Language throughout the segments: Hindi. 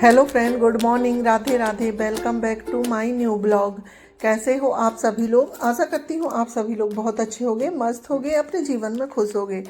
Hello friend, good morning, Radhe Radhe. Welcome back to my new blog. कैसे हो आप सभी लोग? आशा करती हूँ आप सभी लोग बहुत अच्छे होंगे, मस्त होंगे, अपने जीवन में खुश होंगे।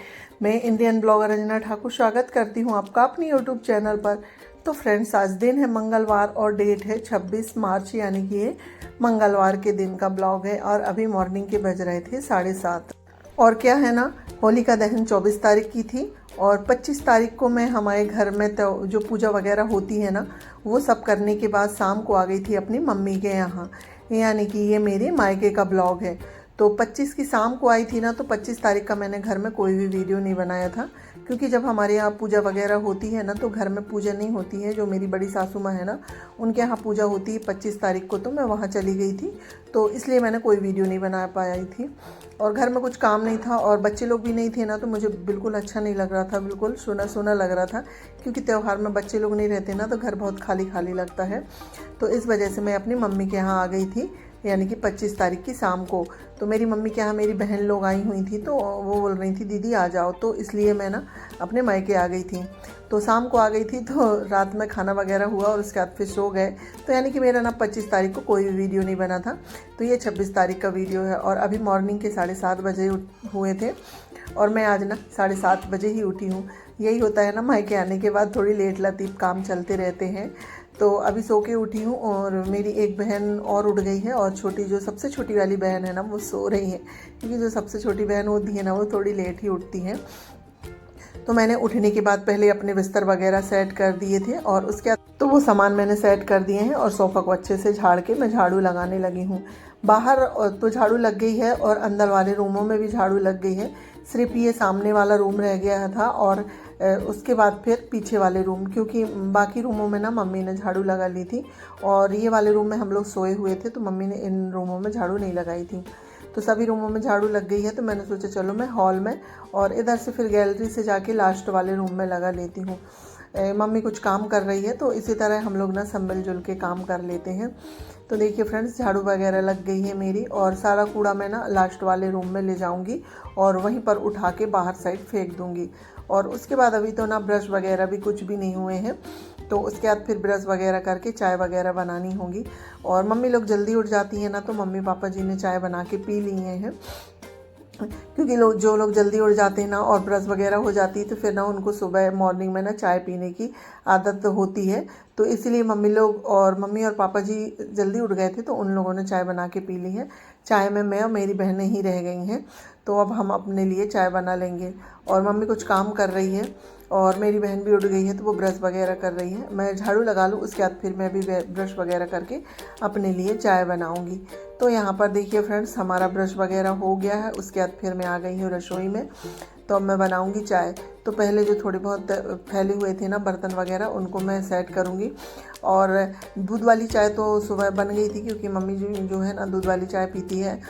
मैं इंडियन ब्लॉगर रंजना ठाकुर स्वागत करती हूँ आपका अपनी यूट्यूब चैनल पर। तो फ्रेंड्स, आज दिन है मंगलवार और डेट है 26 मार्च, यानी कि ये मंगलवार के दिन का ब्लॉग है। और अभी मॉर्निंग के बज रहे थे 7:30। और क्या है ना, होलिका दहन 24 तारीख की थी और 25 तारीख को मैं हमारे घर में तो जो पूजा वगैरह होती है ना, वो सब करने के बाद शाम को आ गई थी अपनी मम्मी के यहाँ। यानी कि ये मेरे मायके का ब्लॉग है। तो 25 की शाम को आई थी ना, तो 25 तारीख का मैंने घर में कोई भी वीडियो नहीं बनाया था, क्योंकि जब हमारे यहाँ पूजा वगैरह होती है ना, तो घर में पूजा नहीं होती है। जो मेरी बड़ी सासू माँ है ना, उनके यहाँ पूजा होती है 25 तारीख को, तो मैं वहाँ चली गई थी, तो इसलिए मैंने कोई वीडियो नहीं बना पाई थी। और घर में कुछ काम नहीं था और बच्चे लोग भी नहीं थे ना, तो मुझे बिल्कुल अच्छा नहीं लग रहा था, बिल्कुल सूना सूना लग रहा था, क्योंकि त्यौहार में बच्चे लोग नहीं रहते ना, तो घर बहुत खाली खाली लगता है। तो इस वजह से मैं अपनी मम्मी के यहाँ आ गई थी, यानी कि 25 तारीख की शाम को। तो मेरी मम्मी के यहाँ मेरी बहन लोग आई हुई थी, तो वो बोल रही थी दीदी आ जाओ, तो इसलिए मैं ना अपने मायके आ गई थी। तो शाम को आ गई थी, तो रात में खाना वगैरह हुआ और उसके बाद फिर सो गए। तो यानी कि मेरा ना 25 तारीख को कोई भी वीडियो नहीं बना था। तो ये 26 तारीख का वीडियो है। और अभी मॉर्निंग के 7:30 बजे हुए थे और मैं आज ना 7:30 बजे ही उठी हूँ। यही होता है ना, मायके आने के बाद थोड़ी लेट लतीफ़ काम चलते रहते हैं। तो अभी सो के उठी हूँ और मेरी एक बहन और उठ गई है, और छोटी जो सबसे छोटी वाली बहन है ना, वो सो रही है, क्योंकि जो सबसे छोटी बहन होती है ना, वो थोड़ी लेट ही उठती है। तो मैंने उठने के बाद पहले अपने बिस्तर वगैरह सेट कर दिए थे, और उसके बाद तो वो सामान मैंने सेट कर दिए हैं, और सोफ़ा को अच्छे से झाड़ के मैं झाड़ू लगाने लगी हूँ। बाहर तो झाड़ू लग गई है और अंदर वाले रूमों में भी झाड़ू लग गई है। सिर्फ ये सामने वाला रूम रह गया था, और उसके बाद फिर पीछे वाले रूम, क्योंकि बाकी रूमों में ना मम्मी ने झाड़ू लगा ली थी, और ये वाले रूम में हम लोग सोए हुए थे, तो मम्मी ने इन रूमों में झाड़ू नहीं लगाई थी। तो सभी रूमों में झाड़ू लग गई है, तो मैंने सोचा चलो मैं हॉल में और इधर से फिर गैलरी से जाके लास्ट वाले रूम में लगा लेती हूँ। मम्मी कुछ काम कर रही है, तो इसी तरह हम लोग ना सब मिलजुल के काम कर लेते हैं। तो देखिए फ्रेंड्स, झाड़ू वगैरह लग गई है मेरी, और सारा कूड़ा मैं ना लास्ट वाले रूम में ले जाऊंगी और वहीं पर उठा के बाहर साइड फेंक दूंगी। और उसके बाद अभी तो ना ब्रश वगैरह भी कुछ भी नहीं हुए हैं, तो उसके बाद फिर ब्रश वगैरह करके चाय वगैरह बनानी होगी। और मम्मी लोग जल्दी उठ जाती हैं ना, तो मम्मी पापा जी ने चाय बना के पी लिए हैं, क्योंकि जो लोग जल्दी उठ जाते हैं ना और ब्रश वगैरह हो जाती है, तो फिर ना उनको सुबह मॉर्निंग में ना चाय पीने की आदत होती है। तो इसलिए मम्मी और पापा जी जल्दी उठ गए थे, तो उन लोगों ने चाय बना के पी ली है। चाय में मैं और मेरी बहनें ही रह गई हैं, तो अब हम अपने लिए चाय बना लेंगे। और मम्मी कुछ काम कर रही है, और मेरी बहन भी उठ गई है, तो वो ब्रश वगैरह कर रही है। मैं झाड़ू लगा लूँ, उसके बाद फिर मैं भी ब्रश वगैरह करके अपने लिए चाय बनाऊँगी। तो यहाँ पर देखिए फ्रेंड्स, हमारा ब्रश वगैरह हो गया है। उसके बाद फिर मैं आ गई हूँ रसोई में, तो अब मैं बनाऊँगी चाय। तो पहले जो थोड़े बहुत फैले हुए थे ना बर्तन वगैरह, उनको मैं सेट करूँगी। और दूध वाली चाय तो सुबह बन गई थी, क्योंकि मम्मी जो है ना दूध वाली चाय पीती है।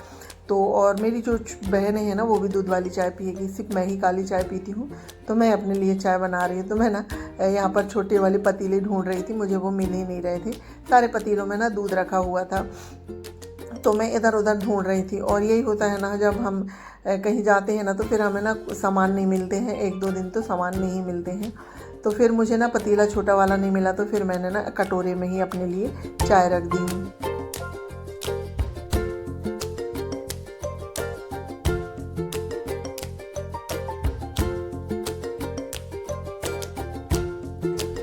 तो और मेरी जो बहनें हैं ना, वो भी दूध वाली चाय पिएगी, सिर्फ मैं ही काली चाय पीती हूँ। तो मैं अपने लिए चाय बना रही हूँ। तो मैं ना यहाँ पर छोटे वाले पतीले ढूंढ रही थी, मुझे वो मिल ही नहीं रहे थे। सारे पतीलों में ना दूध रखा हुआ था, तो मैं इधर उधर ढूंढ रही थी। और यही होता है ना, जब हम कहीं जाते हैं ना, तो फिर हमें ना सामान नहीं मिलते हैं, 1-2 दिन तो सामान नहीं मिलते हैं। तो फिर मुझे ना पतीला छोटा वाला नहीं मिला, तो फिर मैंने ना कटोरे में ही अपने लिए चाय रख दी।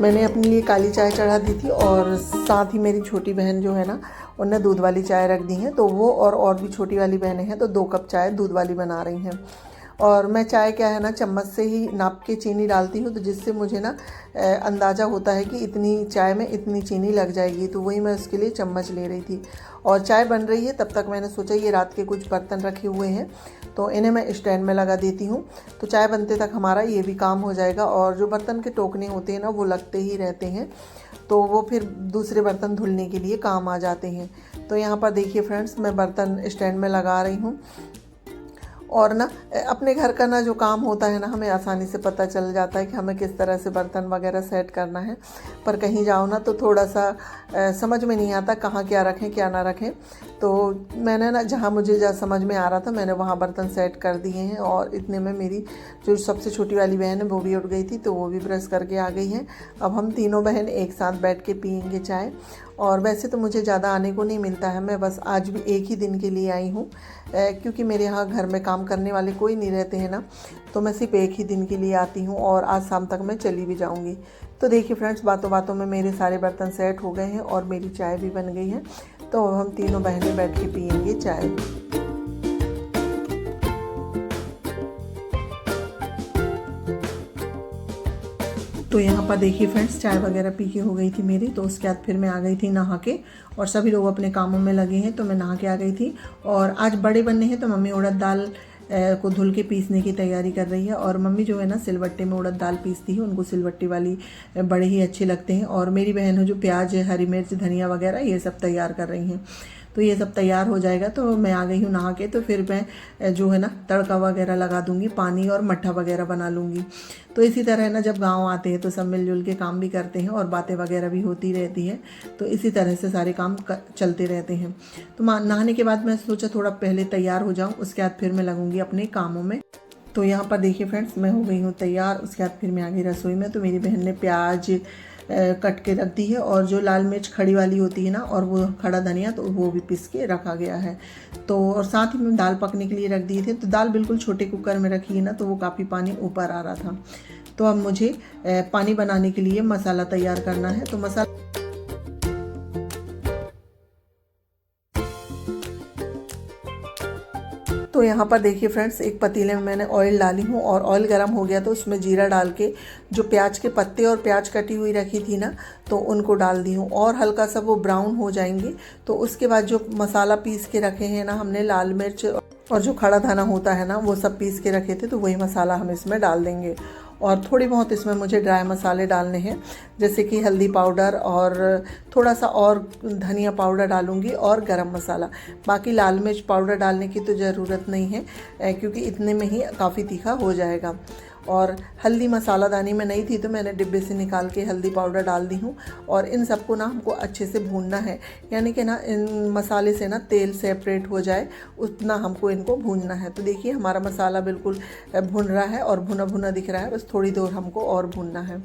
मैंने अपने लिए काली चाय चढ़ा दी थी, और साथ ही मेरी छोटी बहन जो है ना, उनने दूध वाली चाय रख दी है। तो वो और भी छोटी वाली बहनें हैं, तो 2 कप चाय दूध वाली बना रही हैं। और मैं चाय क्या है ना, चम्मच से ही नाप के चीनी डालती हूँ, तो जिससे मुझे ना अंदाज़ा होता है कि इतनी चाय में इतनी चीनी लग जाएगी। तो वही मैं उसके लिए चम्मच ले रही थी। और चाय बन रही है, तब तक मैंने सोचा ये रात के कुछ बर्तन रखे हुए हैं, तो इन्हें मैं स्टैंड में लगा देती हूँ। तो चाय बनते तक हमारा ये भी काम हो जाएगा। और जो बर्तन के टोकने होते हैं ना, वो लगते ही रहते हैं, तो वो फिर दूसरे बर्तन धुलने के लिए काम आ जाते हैं। तो यहाँ पर देखिए फ्रेंड्स, मैं बर्तन स्टैंड में लगा रही हूँ। और ना अपने घर का ना जो काम होता है ना, हमें आसानी से पता चल जाता है कि हमें किस तरह से बर्तन वगैरह सेट करना है। पर कहीं जाओ ना तो थोड़ा सा समझ में नहीं आता कहाँ क्या रखें क्या ना रखें। तो मैंने ना जहाँ समझ में आ रहा था मैंने वहाँ बर्तन सेट कर दिए हैं। और इतने में मेरी जो सबसे छोटी वाली बहन है वो भी उठ गई थी, तो वो भी ब्रश करके आ गई है। अब हम तीनों बहन एक साथ बैठ के पियेंगे चाय। और वैसे तो मुझे ज़्यादा आने को नहीं मिलता है, मैं बस आज भी एक ही दिन के लिए आई हूँ, क्योंकि मेरे यहाँ घर में काम करने वाले कोई नहीं रहते हैं ना, तो मैं सिर्फ एक ही दिन के लिए आती हूँ और आज शाम तक मैं चली भी जाऊँगी। तो देखिए फ्रेंड्स, बातों बातों में मेरे सारे बर्तन सेट हो गए हैं और मेरी चाय भी बन गई है। तो अब हम तीनों बहनें बैठ के पियेंगे चाय। तो यहाँ पर देखिए फ्रेंड्स, चाय वगैरह पी के हो गई थी मेरी, तो उसके बाद फिर मैं आ गई थी नहा के। और सभी लोग अपने कामों में लगे हैं तो मैं नहा के आ गई थी। और आज बड़े बनने हैं तो मम्मी उड़द दाल को धुल के पीसने की तैयारी कर रही है। और मम्मी जो है ना सिलबट्टे में उड़द दाल पीसती है, उनको सिलबट्टे वाली बड़े ही अच्छे लगते हैं। और मेरी बहन है जो प्याज हरी मिर्च धनिया वगैरह ये सब तैयार कर रही हैं। तो ये सब तैयार हो जाएगा तो मैं आ गई हूँ नहा के। तो फिर मैं जो है ना तड़का वगैरह लगा दूँगी, पानी और मट्ठा वगैरह बना लूँगी। तो इसी तरह ना जब गांव आते हैं तो सब मिलजुल के काम भी करते हैं और बातें वगैरह भी होती रहती है। तो इसी तरह से सारे काम चलते रहते हैं। तो नहाने के बाद मैं सोचा थोड़ा पहले तैयार हो जाऊँ, उसके बाद फिर मैं लगूँगी अपने कामों में। तो यहाँ पर देखिए फ्रेंड्स, मैं हो गई हूँ तैयार। उसके बाद फिर मैं आ गई रसोई में। तो मेरी बहन ने प्याज कट के रख दी है और जो लाल मिर्च खड़ी वाली होती है ना, और वो खड़ा धनिया, तो वो भी पीस के रखा गया है। तो और साथ ही में दाल पकने के लिए रख दिए थे। तो दाल बिल्कुल छोटे कुकर में रखी है ना, तो वो काफ़ी पानी ऊपर आ रहा था। तो अब मुझे पानी बनाने के लिए मसाला तैयार करना है। तो मसाला तो यहाँ पर देखिए फ्रेंड्स, एक पतीले में मैंने ऑयल डाली हूँ और ऑयल गर्म हो गया तो उसमें जीरा डाल के जो प्याज के पत्ते और प्याज कटी हुई रखी थी ना, तो उनको डाल दी हूँ और हल्का सा वो ब्राउन हो जाएंगे। तो उसके बाद जो मसाला पीस के रखे हैं ना हमने, लाल मिर्च और जो खड़ा धना होता है ना, वो सब पीस के रखे थे, तो वही मसाला हम इसमें डाल देंगे। और थोड़ी बहुत इसमें मुझे ड्राई मसाले डालने हैं, जैसे कि हल्दी पाउडर और थोड़ा सा और धनिया पाउडर डालूंगी और गरम मसाला। बाकी लाल मिर्च पाउडर डालने की तो ज़रूरत नहीं है, क्योंकि इतने में ही काफ़ी तीखा हो जाएगा। और हल्दी मसालादानी में नहीं थी तो मैंने डिब्बे से निकाल के हल्दी पाउडर डाल दी हूँ। और इन सबको ना हमको अच्छे से भूनना है, यानी कि ना इन मसाले से ना तेल सेपरेट हो जाए, उतना हमको इनको भूनना है। तो देखिए हमारा मसाला बिल्कुल भुन रहा है और भुना भुना दिख रहा है, बस थोड़ी देर हमको और भूनना है।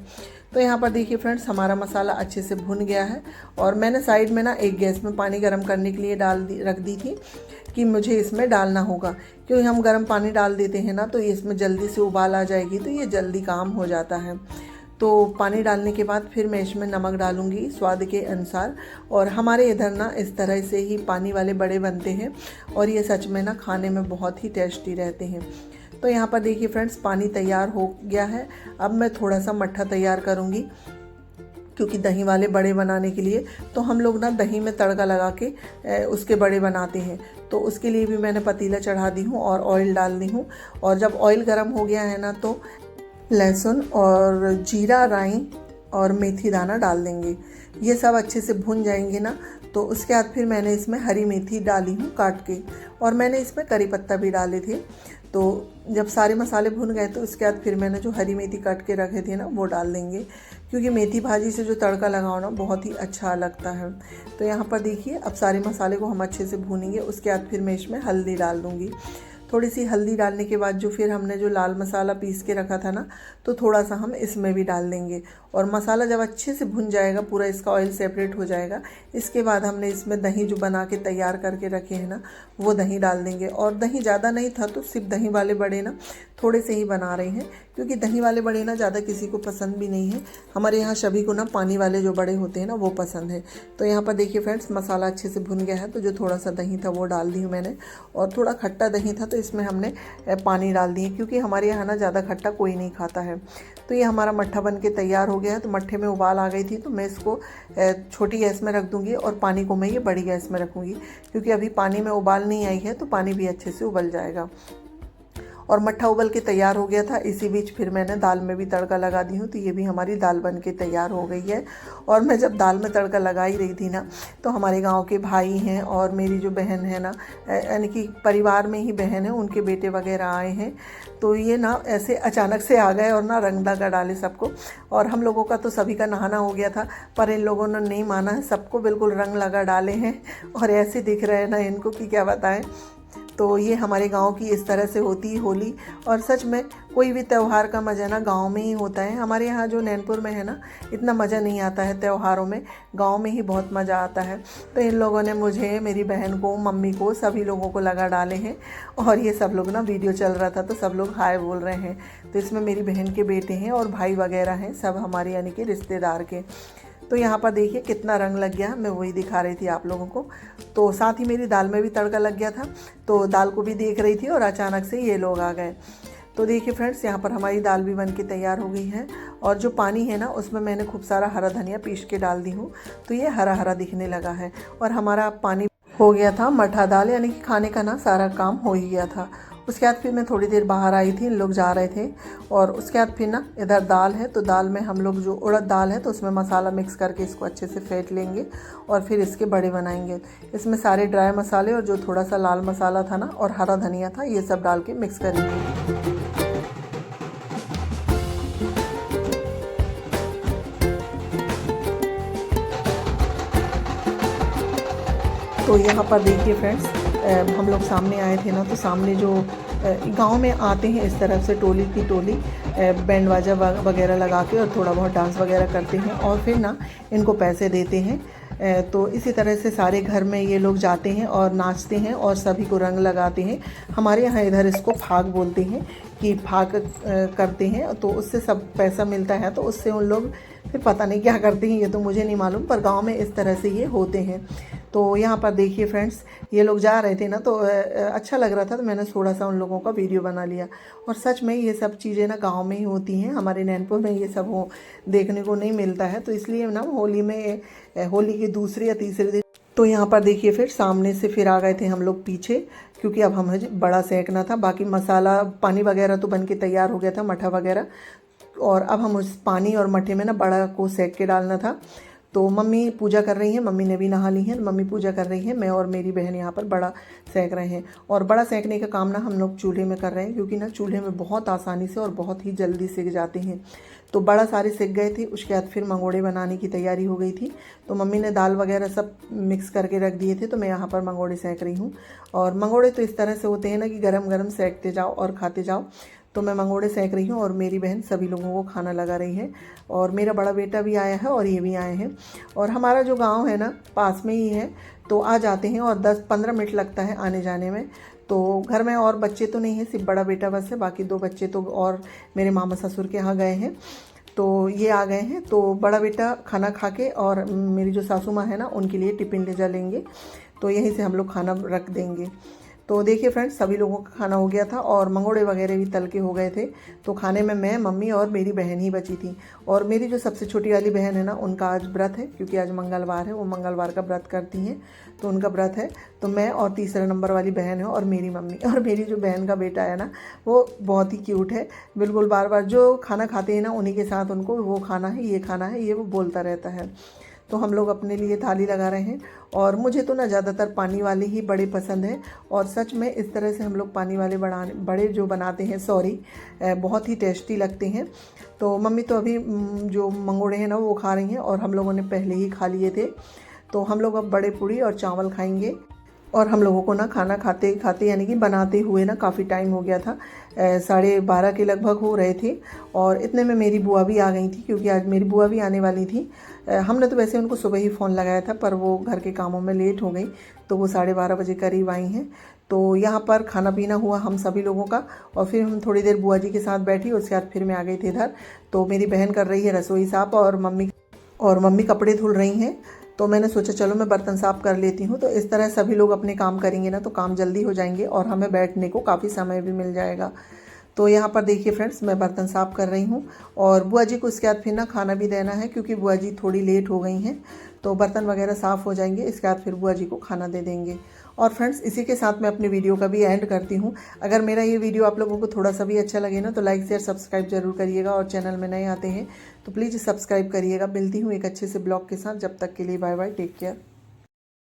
तो यहाँ पर देखिए फ्रेंड्स, हमारा मसाला अच्छे से भुन गया है। और मैंने साइड में ना एक गैस में पानी गर्म करने के लिए रख दी थी कि मुझे इसमें डालना होगा, क्योंकि हम गर्म पानी डाल देते हैं ना तो इसमें जल्दी से उबाल आ जाएगी, तो ये जल्दी काम हो जाता है। तो पानी डालने के बाद फिर मैं इसमें नमक डालूंगी स्वाद के अनुसार। और हमारे इधर ना इस तरह से ही पानी वाले बड़े बनते हैं और ये सच में ना खाने में बहुत ही टेस्टी रहते हैं। तो यहाँ पर देखिए फ्रेंड्स, पानी तैयार हो गया है। अब मैं थोड़ा सा मट्ठा तैयार करूँगी, क्योंकि दही वाले बड़े बनाने के लिए तो हम लोग ना दही में तड़का लगा के उसके बड़े बनाते हैं। तो उसके लिए भी मैंने पतीला चढ़ा दी हूँ और ऑयल डाल दी हूँ। और जब ऑयल गर्म हो गया है ना, तो लहसुन और जीरा, राई और मेथी दाना डाल देंगे। ये सब अच्छे से भुन जाएंगे ना, तो उसके बाद फिर मैंने इसमें हरी मेथी डाली हूँ काट के, और मैंने इसमें करी पत्ता भी डाले थे। तो जब सारे मसाले भुन गए तो उसके बाद फिर मैंने जो हरी मेथी काट के रखे थे ना, वो डाल देंगे, क्योंकि मेथी भाजी से जो तड़का लगाओ ना बहुत ही अच्छा लगता है। तो यहाँ पर देखिए, अब सारे मसाले को हम अच्छे से भूनेंगे। उसके बाद फिर मैं इसमें हल्दी डाल दूँगी। थोड़ी सी हल्दी डालने के बाद जो फिर हमने जो लाल मसाला पीस के रखा था ना, तो थोड़ा सा हम इसमें भी डाल देंगे। और मसाला जब अच्छे से भुन जाएगा, पूरा इसका ऑयल सेपरेट हो जाएगा, इसके बाद हमने इसमें दही जो बना के तैयार करके रखे हैं ना, वो दही डाल देंगे। और दही ज़्यादा नहीं था तो सिर्फ दही वाले बड़े ना थोड़े से ही बना रहे हैं, क्योंकि दही वाले बड़े ना ज़्यादा किसी को पसंद भी नहीं है। हमारे यहाँ सभी को ना पानी वाले जो बड़े होते हैं ना, वो पसंद है। तो यहाँ पर देखिए फ्रेंड्स, मसाला अच्छे से भुन गया है, तो जो थोड़ा सा दही था वो डाल दी हूँ मैंने। और थोड़ा खट्टा दही था तो इसमें हमने पानी डाल दिए, क्योंकि हमारे यहाँ ना ज़्यादा खट्टा कोई नहीं खाता है। तो ये हमारा मट्ठा बन के तैयार हो गया है। तो मट्ठे में उबाल आ गई थी, तो मैं इसको छोटी गैस में रख दूँगी और पानी को मैं ये बड़ी गैस में रखूँगी, क्योंकि अभी पानी में उबाल नहीं आई है, तो पानी भी अच्छे से उबल जाएगा। और मट्ठा उबल के तैयार हो गया था। इसी बीच फिर मैंने दाल में भी तड़का लगा दी हूँ, तो ये भी हमारी दाल बन के तैयार हो गई है। और मैं जब दाल में तड़का लगा ही रही थी ना, तो हमारे गांव के भाई हैं और मेरी जो बहन है ना, यानी कि परिवार में ही बहन है, उनके बेटे वगैरह आए हैं। तो ये ना ऐसे अचानक से आ गए और ना रंग लगा डाले सबको। और हम लोगों का तो सभी का नहाना हो गया था, पर इन लोगों ने नहीं माना है, सबको बिल्कुल रंग लगा डाले हैं और ऐसे दिख रहे हैं ना इनको कि क्या बताएं। तो ये हमारे गांव की इस तरह से होती है होली। और सच में कोई भी त्यौहार का मज़ा ना गांव में ही होता है। हमारे यहाँ जो नैनपुर में है ना, इतना मज़ा नहीं आता है त्योहारों में, गांव में ही बहुत मज़ा आता है। तो इन लोगों ने मुझे, मेरी बहन को, मम्मी को, सभी लोगों को लगा डाले हैं। और ये सब लोग ना, वीडियो चल रहा था तो सब लोग हाय बोल रहे हैं। तो इसमें मेरी बहन के बेटे हैं और भाई वगैरह हैं, सब हमारे यानी कि रिश्तेदार के। तो यहाँ पर देखिए कितना रंग लग गया, मैं वही दिखा रही थी आप लोगों को। तो साथ ही मेरी दाल में भी तड़का लग गया था, तो दाल को भी देख रही थी और अचानक से ये लोग आ गए। तो देखिए फ्रेंड्स, यहाँ पर हमारी दाल भी बन के तैयार हो गई है। और जो पानी है ना, उसमें मैंने खूब सारा हरा धनिया पीस के डाल दी हूँ, तो ये हरा हरा दिखने लगा है। और हमारा पानी हो गया था मठा दाल, यानी कि खाने का ना सारा काम हो ही गया था। उसके बाद फिर मैं थोड़ी देर बाहर आई थी, लोग जा रहे थे। और उसके बाद फिर ना इधर दाल है, तो दाल में हम लोग जो उड़द दाल है, तो उसमें मसाला मिक्स करके इसको अच्छे से फेंट लेंगे और फिर इसके बड़े बनाएंगे। इसमें सारे ड्राई मसाले और जो थोड़ा सा लाल मसाला था ना और हरा धनिया था, ये सब डाल के मिक्स करेंगे। तो यहाँ पर देखिए फ्रेंड्स, हम लोग सामने आए थे ना, तो सामने जो गांव में आते हैं इस तरफ से टोली की टोली, बैंड बाजा वगैरह लगा के और थोड़ा बहुत डांस वगैरह करते हैं और फिर ना इनको पैसे देते हैं। तो इसी तरह से सारे घर में ये लोग जाते हैं और नाचते हैं और सभी को रंग लगाते हैं। हमारे यहाँ इधर इसको फाग बोलते हैं, कि फाग करते हैं, तो उससे सब पैसा मिलता है, तो उससे उन लोग फिर पता नहीं क्या करते हैं, ये तो मुझे नहीं मालूम, पर गांव में इस तरह से ये होते हैं। तो यहाँ पर देखिए फ्रेंड्स, ये लोग जा रहे थे ना, तो अच्छा लग रहा था, तो मैंने थोड़ा सा उन लोगों का वीडियो बना लिया। और सच में ये सब चीज़ें ना गांव में ही होती हैं, हमारे नैनपुर में ये सब देखने को नहीं मिलता है। तो इसलिए ना होली में, होली के दूसरे या तीसरे दिन, तो यहाँ पर देखिए फिर सामने से फिर आ गए थे हम लोग पीछे, क्योंकि अब हमें बड़ा सेकना था। बाकी मसाला पानी वगैरह तो बन के तैयार हो गया था, मठा वगैरह, और अब हम उस पानी और मठे में ना बड़ा को सेक के डालना था। तो मम्मी पूजा कर रही हैं, मम्मी ने भी नहा ली है, मम्मी पूजा कर रही है, मैं और मेरी बहन यहाँ पर बड़ा सेक रहे हैं। और बड़ा सेकने का काम ना हम लोग चूल्हे में कर रहे हैं, क्योंकि ना चूल्हे में बहुत आसानी से और बहुत ही जल्दी सिक जाते हैं। तो बड़ा सारे सिक गए थे। उसके बाद फिर मंगोड़े बनाने की तैयारी हो गई थी। तो मम्मी ने दाल वगैरह सब मिक्स करके रख दिए थे, तो मैं यहाँ पर मंगोड़े सेक रही हूँ। और मंगोड़े तो इस तरह से होते हैं ना कि गरम गरम सेकते जाओ और खाते जाओ। तो मैं मंगोड़े सेक रही हूँ और मेरी बहन सभी लोगों को खाना लगा रही है। और मेरा बड़ा बेटा भी आया है और ये भी आए हैं। और हमारा जो गांव है ना, पास में ही है, तो आ जाते हैं और 10-15 मिनट लगता है आने जाने में। तो घर में और बच्चे तो नहीं है, सिर्फ बड़ा बेटा बस है, बाकी 2 बच्चे तो और मेरे मामा ससुर के यहाँ गए हैं, तो ये आ गए हैं। तो बड़ा बेटा खाना खा के, और मेरी जो सासू माँ है ना, उनके लिए टिफ़िन ले जा लेंगे, तो यहीं से हम लोग खाना रख देंगे। तो देखिए फ्रेंड्स, सभी लोगों का खाना हो गया था और मंगोड़े वगैरह भी तल के हो गए थे। तो खाने में मैं, मम्मी और मेरी बहन ही बची थी। और मेरी जो सबसे छोटी वाली बहन है ना, उनका आज व्रत है, क्योंकि आज मंगलवार है, वो मंगलवार का व्रत करती हैं, तो उनका व्रत है। तो मैं और तीसरे नंबर वाली बहन है और मेरी मम्मी। और मेरी जो बहन का बेटा है ना, वो बहुत ही क्यूट है, बिल्कुल बार बार जो खाना खाते हैं ना, उन्हीं के साथ उनको वो खाना है, ये खाना है, ये वो बोलता रहता है। तो हम लोग अपने लिए थाली लगा रहे हैं। और मुझे तो ना ज़्यादातर पानी वाले ही बड़े पसंद है। और सच में इस तरह से हम लोग पानी वाले बड़े जो बनाते हैं, बहुत ही टेस्टी लगते हैं। तो मम्मी तो अभी जो मंगोड़े हैं ना, वो खा रही हैं और हम लोगों ने पहले ही खा लिए थे। तो हम लोग अब बड़े पूड़ी और चावल खाएंगे। और हम लोगों को ना खाना खाते खाते, यानी कि बनाते हुए ना काफ़ी टाइम हो गया था, 12:30 के लगभग हो रहे थे। और इतने में मेरी बुआ भी आ गई थी, क्योंकि आज मेरी बुआ भी आने वाली थी। हमने तो वैसे उनको सुबह ही फ़ोन लगाया था, पर वो घर के कामों में लेट हो गई, तो वो 12:30 बजे करीब आई हैं। तो यहाँ पर खाना पीना हुआ हम सभी लोगों का, और फिर हम थोड़ी देर बुआ जी के साथ बैठी, उसके बाद फिर मैं आ गई थी इधर। तो मेरी बहन कर रही है रसोई साफ़ और मम्मी कपड़े धुल रही हैं। तो मैंने सोचा चलो मैं बर्तन साफ़ कर लेती हूँ। तो इस तरह सभी लोग अपने काम करेंगे ना, तो काम जल्दी हो जाएंगे और हमें बैठने को काफ़ी समय भी मिल जाएगा। तो यहाँ पर देखिए फ्रेंड्स, मैं बर्तन साफ़ कर रही हूँ और बुआ जी को इसके बाद फिर ना खाना भी देना है, क्योंकि बुआ जी थोड़ी लेट हो गई हैं। तो बर्तन वगैरह साफ़ हो जाएंगे, इसके बाद फिर बुआ जी को खाना दे देंगे। और फ्रेंड्स, इसी के साथ मैं अपनी वीडियो का भी एंड करती हूँ। अगर मेरा ये वीडियो आप लोगों को थोड़ा सा भी अच्छा लगे ना तो लाइक शेयर सब्सक्राइब जरूर करिएगा, और चैनल में नए आते हैं तो प्लीज़ सब्सक्राइब करिएगा। मिलती हूँ एक अच्छे से ब्लॉग के साथ, जब तक के लिए बाय बाय, टेक केयर।